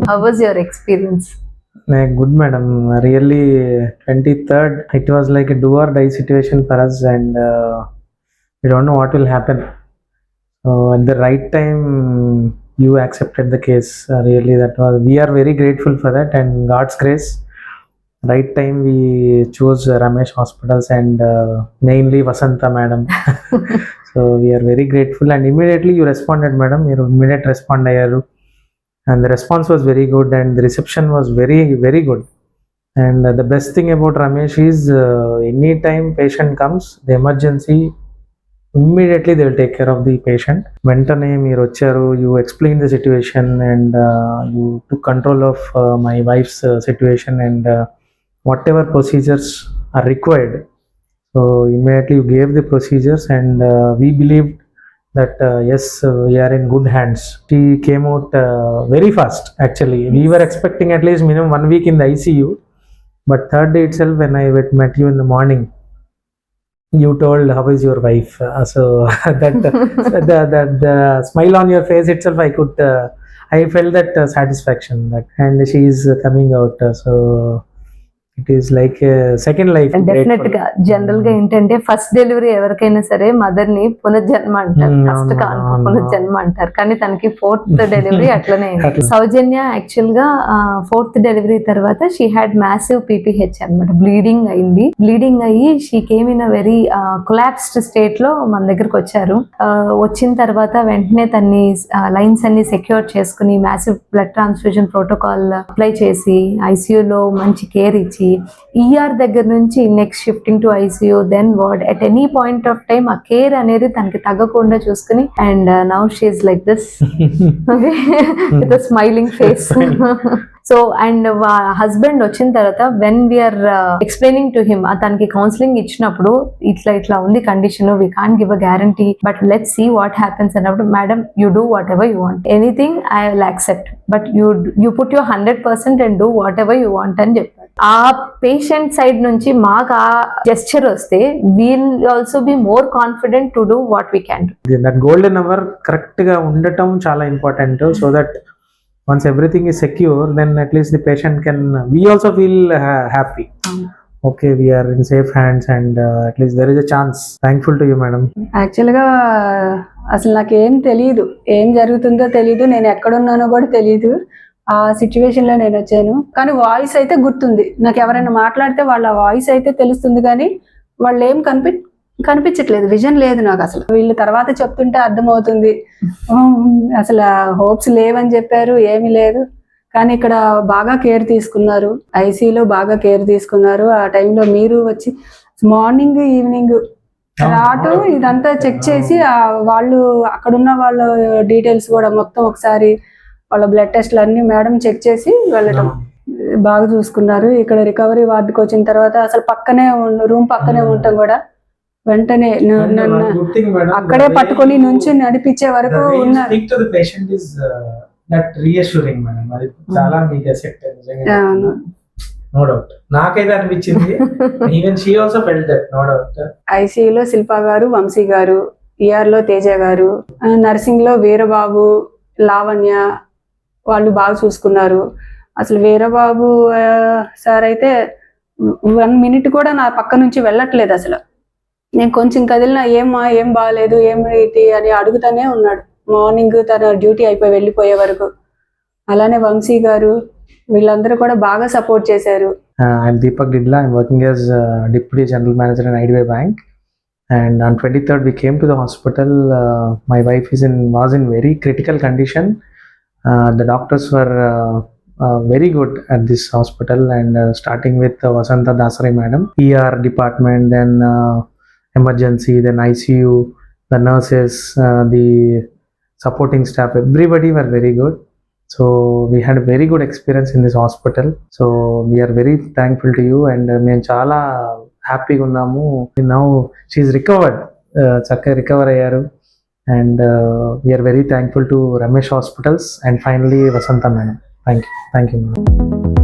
How was your experience? Good, madam. Really, 23rd, it was like a do or die situation for us, and we don't know what will happen. So at the right time, you accepted the case. Really, we are very grateful for that, and God's grace. Right time we chose Ramesh Hospitals and mainly Vasanta madam. So we are very grateful, and immediately you responded, madam. You immediate respond ayyaru, and the response was very good, and the reception was very, very good. And the best thing about Ramesh is anytime patient comes, the emergency, immediately they will take care of the patient. వెంటనే మీరు వచ్చారు, you explained the situation, and you took control of my wife's situation, and whatever procedures are required, so immediately you gave the procedures, and we believed that yes, we are in good hands. She came out very fast. Actually, we were expecting at least minimum 1 week in the ICU, but third day itself, when I met you in the morning, you told how is your wife. So that the smile on your face itself, I felt that satisfaction, that and she is coming out. So it is like a second life. Definite గా general గా ఏంటంటే first delivery ఎవరికైనా సరే mother ని పునర్జన్మ అంటారు, first కాన్పు పునర్జన్మ అంటారు, కానీ తనకి 4th డెలివరీ అట్లనే సౌజన్య యాక్చువల్ గా 4th డెలివరీ తర్వాత షీ హ్యాడ్ మ్యాసివ్ పీపీహెచ్ అన్నమాట. బ్లీడింగ్ అయ్యి she came in a very collapsed state లో మన దగ్గరకు వచ్చారు. వచ్చిన తర్వాత వెంటనే తన్ని లైన్స్ అన్ని సెక్యూర్ చేసుకుని massive blood transfusion protocol apply చేసి ఐసీయూలో మంచి కేర్ ఇచ్చి ఈఆర్ దగ్గర నుంచి next shifting to ICU, then ward, at any point of time ఆ కేర్ అనేది తనకి తగ్గకుండా చూసుకుని, and now she is like this with a smiling face. So and husband వచ్చిన తర్వాత when we're explaining to him, తనకి కౌన్సిలింగ్ ఇచ్చినప్పుడు ఇట్లా ఉంది condition, we can't give a guarantee, but let's see what happens అన్నప్పుడు, madam you do what ever you want, anything I will accept, but you put your 100% and do what ever you want అని చెప్పారు. ఆ patient side నుంచి మాకు ఆ gesture వస్తే we'll also be more confident to do what we can do. That golden hour correct గా ఉండటం చాలా important. So that once everything is secure, then at least the patient can, we also feel happy. Okay, we are in safe hands, and at least there is a chance. Thankful to you, madam. Actual గా అసలు నాకేం తెలియదు, ఏం జరుగుతుందో తెలియదు, నేను ఎక్కడున్నానో కూడా తెలియదు. ఆ సిచ్యువేషన్ లో నేను వచ్చాను, కానీ వాయిస్ అయితే గుర్తుంది నాకు. ఎవరైనా మాట్లాడితే వాళ్ళ వాయిస్ అయితే తెలుస్తుంది, కానీ వాళ్ళు ఏం కనిపించట్లేదు, విజన్ లేదు నాకు అసలు. వీళ్ళు తర్వాత చెప్తుంటే అర్థమవుతుంది అసలు హోప్స్ లేవని చెప్పారు, ఏమీ లేదు. కానీ ఇక్కడ బాగా కేర్ తీసుకున్నారు, ఐసీయూలో బాగా కేర్ తీసుకున్నారు. ఆ టైంలో మీరు వచ్చి మార్నింగ్ ఈవినింగ్ రావటం, ఇదంతా చెక్ చేసి వాళ్ళు అక్కడున్న వాళ్ళ డీటెయిల్స్ కూడా మొత్తం ఒకసారి వాళ్ళ బ్లడ్ టెస్ట్లు అన్ని మేడం చెక్ చేసి వెళ్ళటం, బాగా చూసుకున్నారు. ఇక్కడ రికవరీ వార్డుకి వచ్చిన తర్వాత అసలు రూమ్ పక్కనే ఉండటం కూడా వెంటనే అక్కడే పట్టుకొని నుంచి నడిపించే వరకు ఉన్నారు. నాకైతే అనిపించింది, even she also felt that, no doubt. ఐసీయూలో శిల్పా గారు, వంశీ గారు, ఈఆర్ లో తేజ గారు, నర్సింగ్ లో వీరబాబు, లావణ్య వాళ్ళు బాగా చూసుకున్నారు. అసలు వీరబాబు సార్ అయితే 1 minute కూడా నా పక్క నుంచి వెళ్ళట్లేదు. అసలు నేను కొంచెం కదిలినా ఏం బాగాలేదు, ఏమిటి అని అడుగుతానే ఉన్నాడు మార్నింగ్ తన డ్యూటీ అయిపోయి వెళ్ళిపోయే వరకు. అలానే వంశీ గారు వీళ్ళందరూ కూడా బాగా సపోర్ట్ చేశారు. I'm Deepak Didla. I'm working as Deputy General Manager in IDBI Bank. And on 23rd, we came to the hospital. My wife was in very critical condition. The doctors were very good at this hospital, and starting with Vasanta Dasari madam, ER department, then emergency, then ICU, the nurses, the supporting staff, everybody were very good. So we had a very good experience in this hospital. So we are very thankful to you, and మేము చాలా హ్యాపీగా ఉన్నాము. Now she is recovered, చక్కగా recover అయ్యారు, and we are very thankful to Ramesh Hospitals and finally Vasanta madam. Thank you madam.